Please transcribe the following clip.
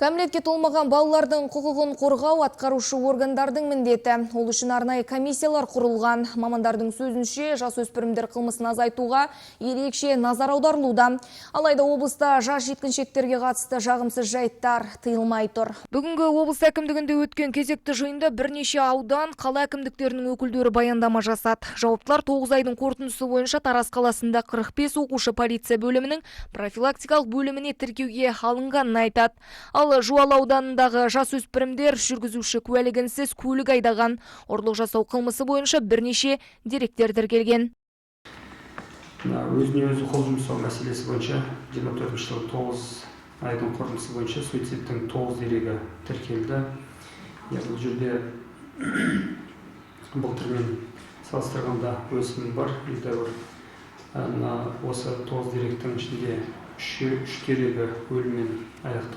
Кәмелетке толмаған балалардың құқығын қорғау атқарушы органдардың міндеті. Ол үшін арнайы комиссиялар құрылған. Мамандардың сөзінше, жасөспірімдер қылмысын азайтуға ерекше назар аударылуда. Алайда облыста жас жеткіншектерге қатысты жағымсыз жайттар тыйылмай тұр. Бүгінгі облыс әкімдігінде өткен кезекті жиында бірнеше аудан, қала әкімдіктерінің өкілдері баяндама жасады. Жауаптылар 9 айдың қорытындысы бойынша Тараз қаласында 45 оқушы полиция бөлімінің профилактикалық бөліміне тіркеуге алынғанын айтады. Ал Жуалы ауданындағы жасөспірімдер жүргізуші куәлігінсіз көлік айдаған, ұрлық жасау қылмысы бойынша бірнеше деректер тіркелген. Өзіне өзі қол жұмсау мәселесі бойынша 24 жылғы 9 айдың қорытындысы бойынша суицидтің 9 дерегі тіркелді. Бұл жерде былтырмен салыстырғанда өсім бар. Осы 9 деректің ішінде 3 дерегі өліммен аяқталды.